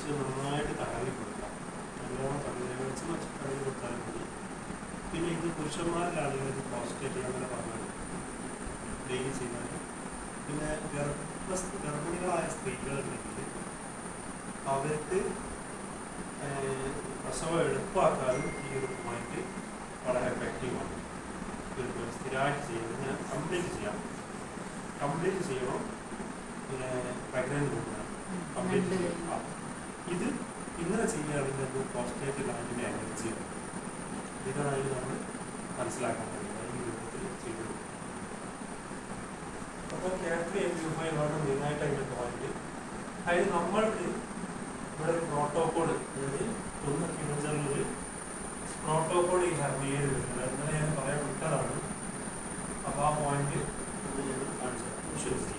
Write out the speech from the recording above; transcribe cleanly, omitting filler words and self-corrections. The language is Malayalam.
വെച്ച് നന്നായിട്ട് തടവി കൊടുക്കാം. നല്ലോണം തടവി കൊടുത്താലും മതി. പിന്നെ ഇത് പുരുഷന്മാരിലാണെങ്കിൽ ഇത് പ്രോസ്റ്റേറ്റ് അങ്ങനെ പറഞ്ഞാൽ ഡെയിലി ചെയ്താൽ. പിന്നെ ഗർഭിണികളായ സ്ത്രീകളുണ്ടെങ്കിൽ അവർക്ക് പ്രസവം എളുപ്പമാക്കാനും ഈ ഒരു പോയിന്റ് വളരെ എഫക്റ്റീവാണ്. സ്ഥിരമായിട്ട് ചെയ്യുന്നത് ഞാൻ കംപ്ലീറ്റ് ചെയ്യണം. പിന്നെ പ്രഗ്നന്റ് വുമൺ കംപ്ലീറ്റ് ചെയ്യണം. ഇത് ഇങ്ങനെ ചെയ്യുകയാണെങ്കിൽ പ്രോസ്റ്റേറ്റ് ഗ്ലാൻഡിൻ്റെ എനർജിയാണ്. ഇതാണ് നമ്മൾ മനസ്സിലാക്കാൻ കഴിയുന്നത് ഈ രൂപത്തിൽ ചെയ്തു. അപ്പോൾ കാറ്ററി എംപ്ലിഫൈവാണ് മെയിനായിട്ട് അതിൻ്റെ പോയിന്റ്. അതിന് നമ്മൾക്ക് ഇവിടെ ഒരു പ്രോട്ടോകോൾ, അതായത് 1 കിലോമീറ്ററിൽ പ്രോട്ടോകോൾ ഈ ഹെർണിയയിൽ വരുന്നത് അങ്ങനെ ഞാൻ പറയാൻ വിട്ടതാണ്. അപ്പോൾ ആ പോയിന്റ് ഞാൻ കാണിച്ചു. ശരി.